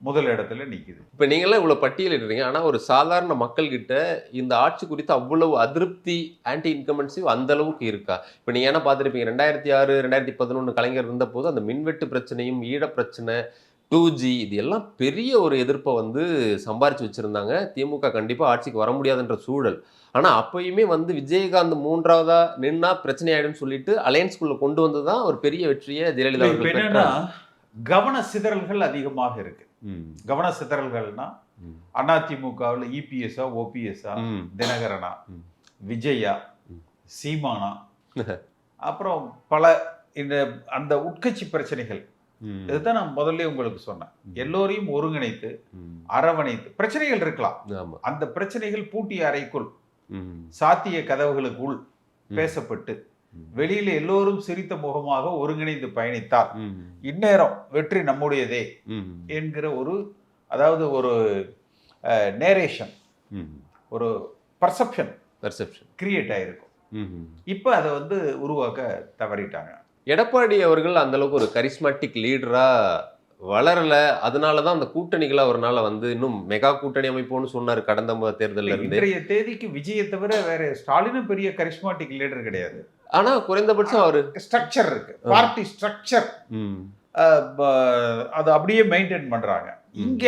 முதல் இடத்துல நிக்குது.
இப்ப நீங்களாம் இவ்வளவு பட்டியலிடுறீங்க. ஆனா ஒரு சாதாரண மக்கள் கிட்ட இந்த ஆட்சி குறித்து அவ்வளவு அதிருப்தி, ஆன்டி இன்கம்பன்சிவ் அந்த அளவுக்கு இருக்கா? இப்ப நீங்க என்ன பார்த்துருப்பீங்க, 2006 2011 கலைஞர் இருந்த போது அந்த மின்வெட்டு பிரச்சனையும் ஈழ பிரச்சனை 2G இது எல்லாம் பெரிய ஒரு எதிர்ப்பை வந்து சம்பாரிச்சு வச்சிருந்தாங்க. திமுக கண்டிப்பா ஆட்சிக்கு வர முடியாதுன்ற சூழல். ஆனா அப்பயுமே வந்து விஜயகாந்த் 3ஆவதா நின்னா பிரச்சனை ஆயிடும்னு சொல்லிட்டு அலையன்ஸ்குள்ள கொண்டு வந்ததுதான் ஒரு பெரிய வெற்றியை ஜெயலலிதா அவர்கள்
என்னன்னா கவன சிதறல்கள் அதிகமாக இருக்கு. கவன சிதறல்கள்னா அதிமுகவில் இபிஎஸ்ஆ ஓபிஎஸ்ஆ தினகரனா விஜயா சீமானா அப்புறம் பல இந்த அந்த உட்கட்சி பிரச்சனைகள். இதுதான் நான் முதல்ல உங்களுக்கு சொன்னேன். எல்லோரையும் ஒருங்கிணைத்து அரவணைத்து பிரச்சனைகள் இருக்கலாம், அந்த பிரச்சனைகள் பூட்டிய அறைக்குள் சாத்திய கதவுகளுக்குள் பேசப்பட்டு வெளியில எல்லோரும் சிரித்த முகமாக ஒருங்கிணைந்து பயணித்தால் இந்நேரம் வெற்றி நம்முடையதே என்கிற ஒரு, அதாவது ஒரு நேரேஷன், ஒரு பர்செப்ஷன் கிரியேட் ஆயிருக்கும். இப்ப அதை வந்து உருவாக்க தவறிட்டாங்க.
எடப்பாடி அவர்கள் அந்த அளவுக்கு ஒரு கரிஸ்மாட்டிக் லீடரா வளரல. அதனாலதான் அந்த கூட்டணிகளை அவர்னால வந்து இன்னும் மெகா கூட்டணி அமைப்போன்னு சொன்னாரு கடந்த தேர்தலில் இருந்து.
இன்றைய தேதிக்கு விஜயை தவிர வேற ஸ்டாலினும் பெரிய கரிஸ்மாட்டிக் லீடர் கிடையாது.
ஆனா குறைந்தபட்சம் அவரு
ஸ்ட்ரக்சர் இருக்கு, பார்ட்டி ஸ்ட்ரக்சர் அது அப்படியே மெயின்டைன் பண்றாங்க. இங்க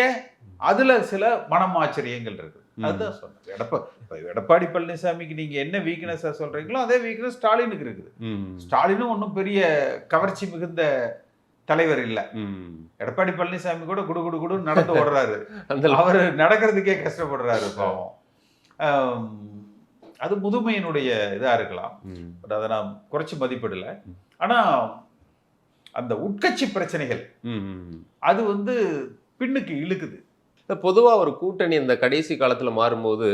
அதுல சில மனமாச்சரியங்கள் இருக்கு. அதுதான் சொன்னேன். எடப்பாடி பழனிசாமிக்கு நீங்க என்ன வீக்னஸ் சொல்றீங்களோ அதே வீக்னஸ் ஸ்டாலினுக்கு இருக்குது. ஸ்டாலினும் ஒன்றும் பெரிய கவர்ச்சி மிகுந்த தலைவர் இல்ல. எடப்பாடி பழனிசாமி கூட குடு குடு குடு நடந்து ஓடுறாரு, அவரு நடக்கிறதுக்கே கஷ்டப்படுறாரு பாவம். அது முதுமையினுடைய இதா இருக்கலாம், பட் அதை நான் குறைச்சி மதிப்பிடல. ஆனா அந்த உட்கட்சி பிரச்சனைகள் அது வந்து பின்னுக்கு இழுக்குது.
பொதுவா ஒரு கூட்டணி இந்த கடைசி காலத்துல மாறும்போது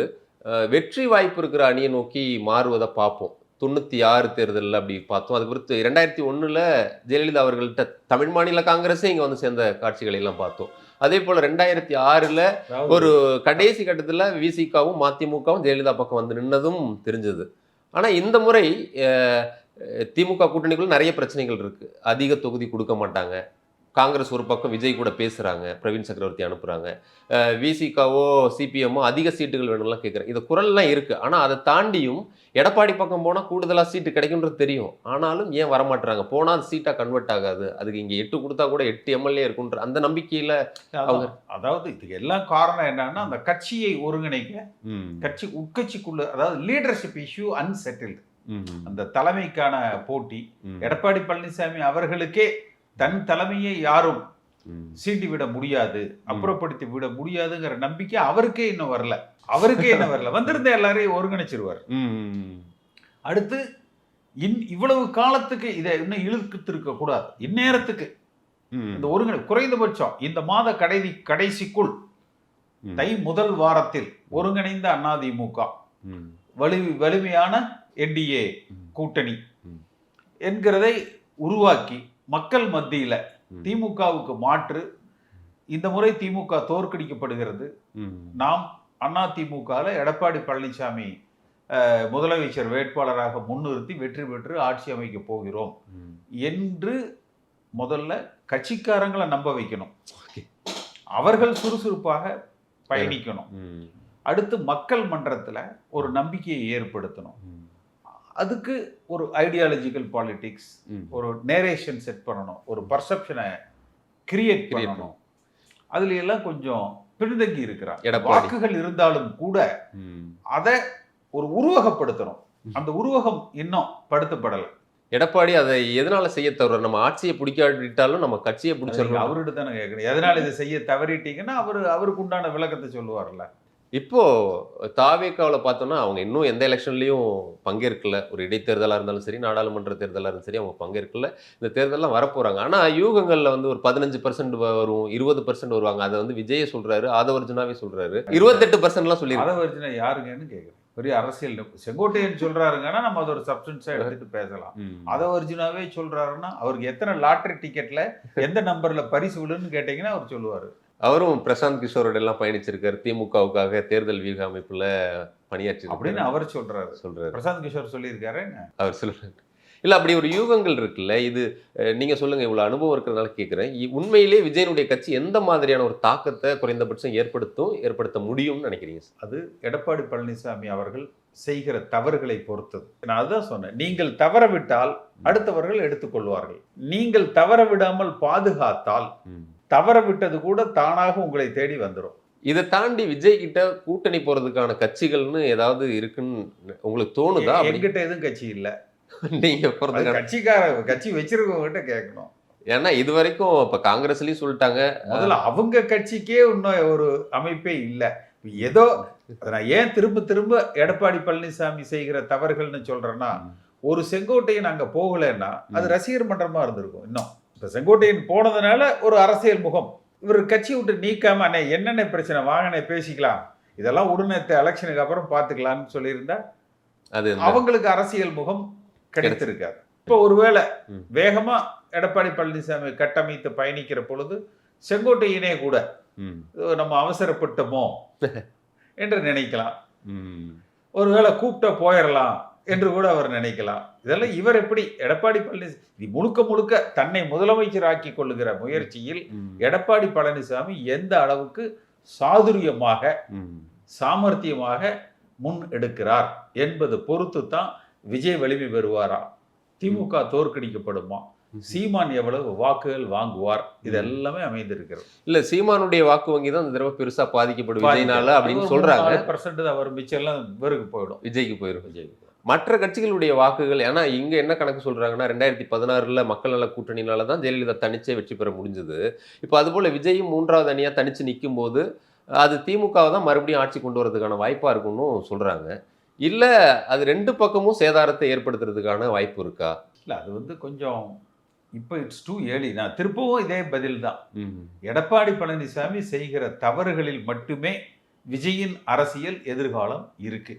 வெற்றி வாய்ப்பு இருக்கிற அணியை நோக்கி மாறுவதை பார்ப்போம். 96 தேர்தலில் அப்படி பார்த்தோம். அது குறித்து 2001 ஜெயலலிதா அவர்கள்ட்ட தமிழ் மாநில காங்கிரஸே இங்க வந்து சேர்ந்த காட்சிகளை எல்லாம் பார்த்தோம். அதே போல 2006 ஒரு கடைசி கட்டத்துல விசிகாவும் மதிமுகவும் ஜெயலலிதா பக்கம் வந்து நின்னதும் தெரிஞ்சது. ஆனா இந்த முறை திமுக கூட்டணிக்குள்ள நிறைய பிரச்சனைகள் இருக்கு. அதிக தொகுதி கொடுக்க மாட்டாங்க, காங்கிரஸ் ஒரு பக்கம் விஜய் கூட பேசுகிறாங்க, பிரவீன் சக்கரவர்த்தி அனுப்புகிறாங்க, விசிகாவோ சிபிஎம்மோ அதிக சீட்டுகள் வேணும்லாம் கேட்குறாங்க. இது குரல்லாம் இருக்குது. ஆனால் அதை தாண்டியும் எடப்பாடி பக்கம் போனால் கூடுதலாக சீட்டு கிடைக்குன்றது தெரியும். ஆனாலும் ஏன் வரமாட்டுறாங்க? போனால் அது சீட்டாக கன்வெர்ட் ஆகாது, அதுக்கு இங்கே 8 கொடுத்தா கூட 8 எம்எல்ஏ இருக்குன்ற அந்த நம்பிக்கையில் அவங்க.
அதாவது இதுக்கு எல்லாம் காரணம் என்னன்னா அந்த கட்சியை ஒருங்கிணைக்க, கட்சி உட்கட்சிக்குள்ள, அதாவது லீடர்ஷிப் இஷ்யூ அன்செட்டில்டு. அந்த தலைமைக்கான போட்டி எடப்பாடி பழனிசாமி அவர்களுக்கே தன் தலைமையை யாரும் சீண்டி விட முடியாது, அப்புறப்படுத்தி விட முடியாதுங்கிற நம்பிக்கை அவருக்கே இன்னும் வரல. வந்திருந்த எல்லாரையும் ஒருங்கிணைச்சிருவார். அடுத்து இவ்வளவு காலத்துக்கு இதை இன்னும் இழுத்துருக்க கூடாது. இந்நேரத்துக்கு இந்த குறைந்தபட்சம் இந்த மாத கடைசிக்குள் தை முதல் வாரத்தில் ஒருங்கிணைந்த அதிமுக, வலிமையான என்டிஏ கூட்டணி என்கிறதை உருவாக்கி மக்கள் மத்தியில திமுகவுக்கு மாற்று, இந்த முறை திமுக தோற்கடிக்கப்படுகிறது, நாம் அதிமுகவில் எடப்பாடி பழனிசாமி முதலமைச்சர் வேட்பாளராக முன்னிறுத்தி வெற்றி பெற்று ஆட்சி அமைக்க போகிறோம் என்று முதல்ல கட்சிக்காரங்களை நம்ப வைக்கணும். அவர்கள் சுறுசுறுப்பாக பயணிக்கணும். அடுத்து மக்கள் மன்றத்துல ஒரு நம்பிக்கையை ஏற்படுத்தணும். அதுக்கு ஒரு ஐடியாலஜிக்கல் பாலிடிக்ஸ், ஒரு நேரேஷன் செட் பண்ணணும், ஒரு பர்செப்ஷனை கிரியேட் பண்ணணும். அதுல எல்லாம் கொஞ்சம் பின்தங்கி இருக்கிறார். வாக்குகள் இருந்தாலும் கூட அதை ஒரு உருவகப்படுத்தணும். அந்த உருவகம் இன்னும் படுத்தப்படலை.
எடப்பாடி அதை எதனால செய்ய தவறு? நம்ம ஆட்சியை பிடிக்காவிட்டாலும் நம்ம கட்சியை பிடிச்சிருக்கோம்.
அவர்கிட்ட தானே கேட்கணும், எதனால இதை செய்ய தவறிட்டீங்கன்னா அவருக்கு உண்டான விளக்கத்தை சொல்லுவார்ல.
இப்போ தாவேக்காவில் பார்த்தோம்னா அவங்க இன்னும் எந்த எலெக்ஷன்லையும் பங்கேற்கல. ஒரு இடைத்தேர்தலாக இருந்தாலும் சரி, நாடாளுமன்ற தேர்தலாக இருந்தாலும் சரி, அவங்க பங்கேற்கல. இந்த தேர்தலாம் வரப்போறாங்க. ஆனால் யூகங்களில் வந்து ஒரு 15% வரும், 20% வருவாங்க. அதை வந்து விஜய சொல்றாரு, ஆதவர்ஜுனாவே சொல்றாரு, 28%லாம் சொல்லி.
ஆதவர்ஜுனா யாருங்கன்னு கேட்குறேன். பெரிய அரசியல் செங்கோட்டையன் சொல்றாருங்கன்னா நம்ம அதை ஒரு சப்ஸ்டன்ஸா எடுத்துட்டு பேசலாம். ஆதவர்ஜுனாவே சொல்றாருன்னா அவருக்கு எத்தனை லாட்டரி டிக்கெட்ல எந்த நம்பர்ல பரிசு விழுன்னு கேட்டீங்கன்னா அவர் சொல்லுவாரு.
அவரும் பிரசாந்த் கிஷோரோட எல்லாம் பயணிச்சிருக்காரு, திமுகவுக்காக தேர்தல் வியூக அமைப்புல பணியாற்றி
அப்படின்னு அவர் சொல்றாரு. பிரசாந்த் கிஷோர் சொல்லியிருக்காரு,
அவர் சொல்றாரு. இல்ல அப்படி ஒரு யூகங்கள் இருக்குல்ல, இது நீங்க சொல்லுங்க, இவ்வளவு அனுபவம் இருக்கிறதுனால கேட்கிறேன். உண்மையிலே விஜயனுடைய கட்சி எந்த மாதிரியான ஒரு தாக்கத்தை குறைந்தபட்சம் ஏற்படுத்த முடியும்னு நினைக்கிறீங்க?
அது எடப்பாடி பழனிசாமி அவர்கள் செய்கிற தவறுகளை பொறுத்தது. நான் அதுதான் சொன்னேன், நீங்கள் தவற விட்டால் அடுத்தவர்கள் எடுத்துக்கொள்வார்கள், நீங்கள் தவற விடாமல் பாதுகாத்தால் தவற விட்டது கூட தானாக உங்களை தேடி வந்துடும்.
இதை தாண்டி விஜய் கிட்ட கூட்டணி போறதுக்கான கட்சிகள்னு ஏதாவது இருக்குன்னு உங்களுக்கு தோணுதா?
என்கிட்ட எதுவும் கட்சி இல்ல.
நீங்க
கட்சி வச்சிருக்கவங்கிட்ட கேட்கணும்.
ஏன்னா இது வரைக்கும் இப்ப காங்கிரஸ்லயும் சொல்லிட்டாங்க,
முதல்ல அவங்க கட்சிக்கே இன்னும் ஒரு அமைப்பே இல்லை. ஏதோ நான் ஏன் திரும்ப எடப்பாடி பழனிசாமி செய்கிற தவறுகள்னு சொல்றேன்னா, ஒரு செங்கோட்டையன் அங்க போகலன்னா அது ரசிகர் மன்றமா இருந்திருக்கும். இன்னும் இப்ப செங்கோட்டையன் போனதுனால ஒரு அரசியல் முகம். இவர் கட்சி விட்டு நீக்காம என்னென்ன பிரச்சனை வாங்கினே பேசிக்கலாம், இதெல்லாம் உடனே எலெக்ஷனுக்கு அப்புறம் பார்த்துக்கலாம்னு சொல்லியிருந்தா அது அவங்களுக்கு அரசியல் முகம் கிடைத்திருக்காது. இப்போ ஒருவேளை வேகமா எடப்பாடி பழனிசாமி கட்டமைத்து பயணிக்கிற பொழுது செங்கோட்டையனே கூட நம்ம அவசரப்பட்டோமோ என்று நினைக்கலாம். ஒருவேளை கூப்பிட்ட போயிடலாம் என்று கூட அவர் நினைக்கலாம். இதெல்லாம் இவர் எப்படி எடப்பாடி பழனிசாமி முழுக்க தன்னை முதலமைச்சராக்கி கொள்ளுகிற முயற்சியில் எடப்பாடி பழனிசாமி எந்த அளவுக்கு சாதுரியமாக சாமர்த்தியமாக முன் எடுக்கிறார் என்பது பொறுத்து தான் விஜய் வலிமை பெறுவாரா, திமுக தோற்கடிக்கப்படுமா, சீமான் எவ்வளவு வாக்குகள் வாங்குவார், இது எல்லாமே அமைந்திருக்கிறது.
இல்ல சீமானுடைய வாக்கு வங்கி தான் இந்த தடவை பெருசா பாதிக்கப்படும் விஜய்னால அப்படின்னு சொல்றாங்க.
அவர் மிச்சம் எல்லாம் இவருக்கு போயிடும்,
விஜய்க்கு போயிடும். மற்ற கட்சிகளுடைய வாக்குகள், ஏன்னா இங்க என்ன கணக்கு சொல்றாங்கன்னா 2016 மக்கள் நல கூட்டணினால தான் ஜெயலலிதா தனிச்சே வெற்றி பெற முடிஞ்சது. இப்போ அதுபோல விஜயும் 3வது அணியா தனிச்சு நிற்கும் போது அது திமுகவை தான் மறுபடியும் ஆட்சி கொண்டு வரதுக்கான வாய்ப்பா இருக்குன்னு சொல்றாங்க. இல்ல அது 2 பக்கமும் சேதாரத்தை ஏற்படுத்துறதுக்கான வாய்ப்பு இருக்கா?
இல்ல அது வந்து கொஞ்சம் இப்போ இட்ஸ் டூ ஏர்லி. நான் திருப்பவும் இதே பதில் தான். எடப்பாடி பழனிசாமி செய்கிற தவறுகளில் மட்டுமே விஜயின் அரசியல் எதிர்காலம் இருக்கு.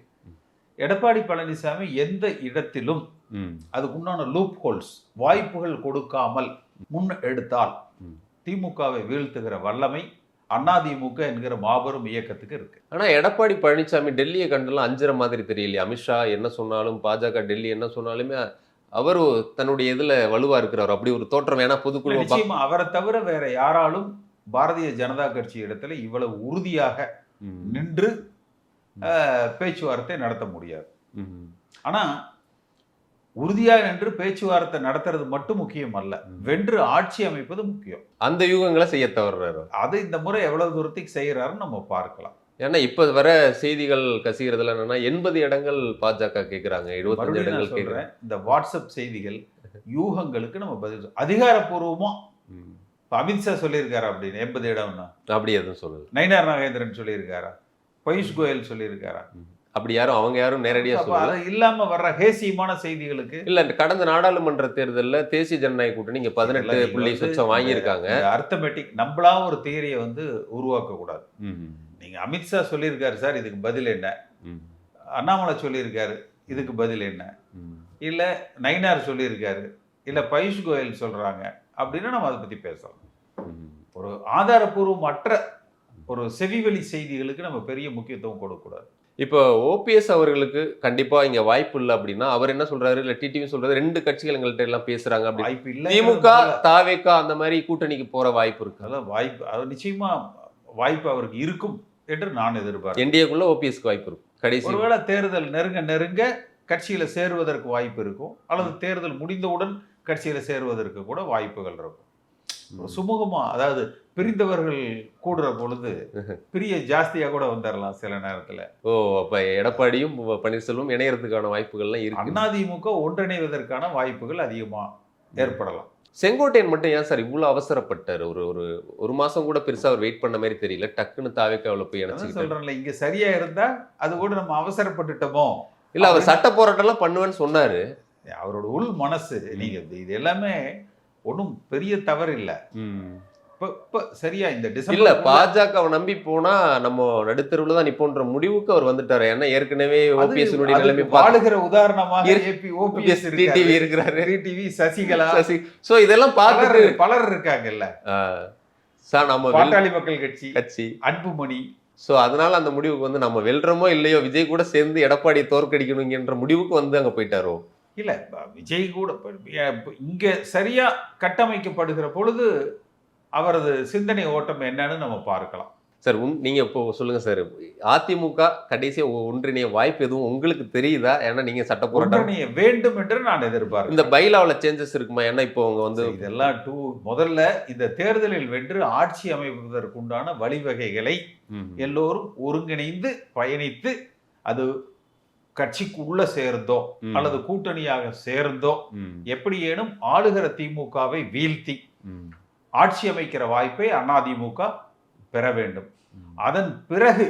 எடப்பாடி பழனிசாமி எந்த இடத்திலும் அதுக்குண்டான லூப் ஹோல்ஸ் வாய்ப்புகள் கொடுக்காமல் முன் எடுத்தால் திமுகவை வீழ்த்துகிற வல்லமை அதிமுக என்கிற மாபெரும் இயக்கத்துக்கு இருக்கு.
ஆனா எடப்பாடி பழனிசாமி டெல்லியை கண்டெல்லாம் அஞ்சுற மாதிரி தெரியலையே. அமித்ஷா என்ன சொன்னாலும், பாஜக டெல்லி என்ன சொன்னாலுமே அவர் தன்னுடைய இதுல வலுவா இருக்கிறார், அப்படி ஒரு தோற்றம் வேணா பொதுக்குழு
நிச்சயமா அவரை தவிர வேற யாராலும் பாரதிய ஜனதா கட்சி இடத்துல இவ்வளவு உறுதியாக நின்று பேச்சுவார்த்தை நடத்த முடியாது. ஆனா உறுதியாக நின்று பேச்சுவார்த்தை நடத்துறது மட்டும் முக்கியம் அல்ல, வென்று ஆட்சி அமைப்பது முக்கியம்.
அந்த யூகங்களை செய்ய தவறுறாரு.
அதை இந்த முறை எவ்வளவு தூரத்துக்கு செய்யறாருன்னு நம்ம பார்க்கலாம்.
ஏன்னா இப்ப வர செய்திகள் கசிகிறதுல என்னன்னா 80 இடங்கள் பாஜக கேட்கிறாங்க, 75 இடங்கள் கேட்கிறேன்.
இந்த வாட்ஸ்அப் செய்திகள் யூகங்களுக்கு நம்ம பதில் அதிகாரப்பூர்வமா அமித்ஷா சொல்லியிருக்காரா அப்படின்னு 80 இடம்னா
அப்படி எதுவும் சொல்லல.
நயினார் நாகேந்திரன் சொல்லியிருக்காரா, பீயூஷ் கோயல் சொல்லியிருக்காரா?
அப்படி அவங்க யாரும் நேரடியா சொல்லல.
இல்லாம வர்ற ஹேசியமான செய்திகளுக்கு
இல்ல கடந்த நாடாளுமன்ற தேர்தல்ல தேசிய ஜனநாயக கூட்டணி இங்க 18 புள்ளி சொச்சம் வாங்கியிருக்காங்க.
அர்த்தமெட்டிக் நம்மளா ஒரு தியரியை உருவாக்க கூடாது. நீங்க அமித்ஷா சொல்லியிருக்காரு சார், இதுக்கு பதில் என்ன? அண்ணாமலை சொல்லியிருக்காரு, இதுக்கு பதில் என்ன? இல்ல நயினார் சொல்லியிருக்காரு, இல்ல பீயூஷ் கோயல் சொல்றாங்க அப்படின்னா நம்ம அதை பத்தி பேசலாம். ஒரு ஆதாரபூர்வமற்ற ஒரு செவிவெளி செய்திகளுக்கு நம்ம பெரிய முக்கியத்துவம் கொடுக்கக்கூடாது.
இப்போ ஓபிஎஸ் அவர்களுக்கு கண்டிப்பா இங்க வாய்ப்பு இல்லை அப்படின்னா அவர் என்ன சொல்றாரு, இல்ல டிடிவி சொல்றாரு, 2 கட்சிகள் எங்கள்கிட்ட எல்லாம் பேசுறாங்க அப்படி.
வாய்ப்பு இல்லை.
திமுக தாவேக அந்த மாதிரி கூட்டணிக்கு போற வாய்ப்பு இருக்கு.
அதான் வாய்ப்பு, அது நிச்சயமா வாய்ப்பு அவருக்கு இருக்கும் என்று நான் எதிர்பார்க்கிறேன்.
என்டிஏக்குள்ள ஓபிஎஸ்க்கு வாய்ப்பு இருக்கும். கடைசி
ஒருவேளை தேர்தல் நெருங்க கட்சியில சேருவதற்கு வாய்ப்பு இருக்கும், அல்லது தேர்தல் முடிந்தவுடன் கட்சியில சேருவதற்கு கூட வாய்ப்புகள் இருக்கும். சுமூகமா, அதாவது பிரிந்தவர்கள் கூடுற பொழுது பிரிய ஜாஸ்தியா கூட வந்துடலாம் சில நேரத்துல.
அப்ப எடப்பாடியும் பன்னீர்செல்வம் இணையறதுக்கான வாய்ப்புகள்லாம் இருக்கு.
அதிமுக ஒன்றிணைவதற்கான வாய்ப்புகள் அதிகமா ஏற்படலாம்.
செங்கோட்டையன் மட்டும் ஏன் சார் இவ்வளவு அவசரப்பட்டார்? ஒரு மாசம் கூட பெருசா அவர் வெயிட் பண்ண மாதிரி தெரியல, டக்குன்னு தாவேக்காவுல போய் இணைச்சு
சொல்றேன்ல, இங்க சரியா இருந்தா அது கூட நம்ம அவசரப்பட்டுட்டோமோ.
இல்ல அவர் சட்ட போராட்டம் எல்லாம் பண்ணுவேன்னு சொன்னாரு.
அவரோட உள் மனசு, நீங்க இது எல்லாமே ஒன்றும் பெரிய தவறு இல்லை. சரியா இந்த
இல்ல பாஜக நம்பி போனா நம்ம நடுத்தருவுல தான் நிப்போன்ற முடிவுக்கு அவர் வந்துட்டாரு. ஏன்னா ஏற்கனவே ஓபிஎஸ் நிலைமை
வாழுகிற உதாரணமாக
ஓபிஎஸ் டிடிவி இருக்கிறாரு,
டிடிவி சசிகலா,
சோ இதெல்லாம் பார்த்துட்டு
பலர் இருக்காங்கல்ல. நம்ம பாட்டாளி மக்கள் கட்சி அன்புமணி. ஸோ
அதனால அந்த முடிவுக்கு நம்ம வெல்றோமோ இல்லையோ விஜய் கூட சேர்ந்து எடப்பாடியை தோற்கடிக்கணுங்கிற முடிவுக்கு அங்க போயிட்டாரோ.
இல்ல விஜய் கூட இங்க சரியா கட்டமைக்கப்படுகிற பொழுது அவரது சிந்தனை ஓட்டம் என்னன்னு நம்ம பார்க்கலாம்.
சார் நீங்க இப்போ சொல்லுங்க சார், அதிமுக கடைசியா ஒன்றிணைய வாய்ப்பு எதுவும் உங்களுக்கு தெரியுதா? ஏன்னா நீங்க சட்ட போராட்டம்
வேண்டும் என்று நான் எதிர்பார்க்கிறேன்.
இந்த பைலாவில் சேஞ்சஸ் இருக்குமா? ஏன்னா இப்போ அவங்க
இதெல்லாம் முதல்ல இந்த தேர்தலில் வென்று ஆட்சி அமைப்பதற்குண்டான வழிவகைகளை எல்லோரும் ஒருங்கிணைந்து பயணித்து, அது கட்சிக்கு உள்ள சேர்ந்தோ அல்லது கூட்டணியாக சேர்ந்தோ எப்படியேனும் ஆளுகிற திமுகவை வீழ்த்தி ஆட்சி அமைக்கிற வாய்ப்பை அதிமுக பெற வேண்டும். அதன் பிறகு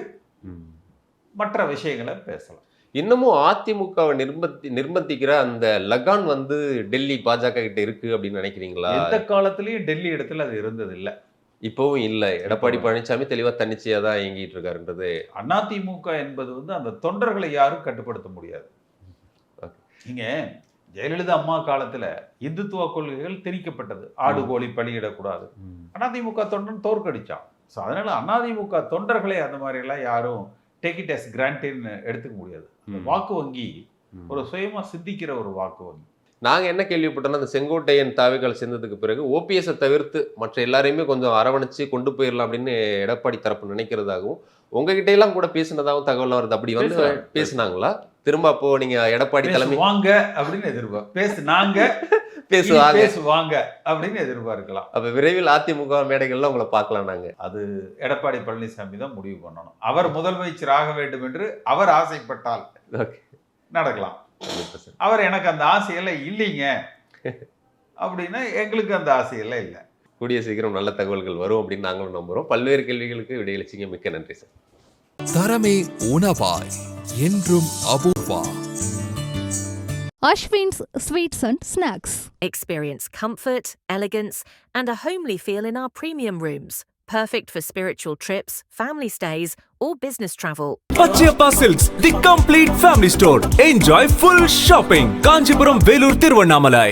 மற்ற விஷயங்களை பேசலாம்.
இன்னமும் அதிமுகவை நிர்பந்திக்கிற அந்த லகான் டெல்லி பாஜக கிட்ட இருக்கு அப்படின்னு நினைக்கிறீங்களா?
எந்த காலத்திலயும் டெல்லி இடத்துல அது இருந்தது இல்லை,
இப்பவும் இல்லை. எடப்பாடி பழனிசாமி தெளிவா தன்னிச்சையா தான் இயங்கிட்டு இருக்காருன்றது.
அதிமுக என்பது அந்த தொண்டர்களை யாரும் கட்டுப்படுத்த முடியாது. நீங்க ஜெயலலிதா அம்மா காலத்துல இந்துத்துவ கொள்கைகள் திணிக்கப்பட்டது, ஆடு கோழி பலியிடக்கூடாது. அதிமுக தொண்டன் தோற்கடிச்சான். ஸோ அதனால அதிமுக தொண்டர்களை அந்த மாதிரி எல்லாம் யாரும் டேக் இட் அஸ் கிராண்டட்னு எடுத்துக்க முடியாது. வாக்கு வங்கி ஒரு சுயமா சிந்திக்கிற ஒரு வாக்கு வங்கி.
நாங்கள் என்ன கேள்விப்பட்டோம்னா, அந்த செங்கோட்டையன் தாவேக்கால் சேர்ந்ததுக்கு பிறகு ஓபிஎஸ்ஸை தவிர்த்து மற்ற எல்லாரையுமே கொஞ்சம் அரவணைச்சு கொண்டு போயிடலாம் அப்படின்னு எடப்பாடி தரப்பு நினைக்கிறதாகவும் உங்ககிட்ட எல்லாம் கூட பேசினதாகவும் தகவல் வருது. அப்படி பேசினாங்களா? திரும்ப அப்போ நீங்க எடப்பாடி தலைமை
வாங்க அப்படின்னு எதிர்பார்க்க பேசுவாங்க அப்படின்னு எதிர்பார்க்கலாம்.
அப்ப விரைவில் அதிமுக மேடைகள்ல உங்களை பார்க்கலாம். நாங்க
அது எடப்பாடி பழனிசாமி தான் முடிவு பண்ணணும். அவர் முதலமைச்சர் ஆக வேண்டும் என்று அவர் ஆசைப்பட்டால் நடக்கலாம். அவர் எனக்கு அந்த ஆசையெல்லாம் இல்லைங்க அப்படின்னா எங்களுக்கு அந்த ஆசையெல்லாம் இல்லை.
கூடிய சீக்கிரம் நல்ல தகவல்கள் வரும் அப்படின்னு நாங்களும் நம்புறோம். பல்வேறு கேள்விகளுக்கு விடையளிச்சிங்க, மிக்க நன்றி சார்.
தரமே உணவாய் என்றும் Apoorva.
Ashwin's Sweets and Snacks.
Experience comfort, elegance, and a homely feel in our premium rooms. Perfect for spiritual trips, family stays, or business travel.
Pachiyappa Silks, the complete family store. Enjoy full shopping. Kanchipuram, Velur, Tiruvannaamalai.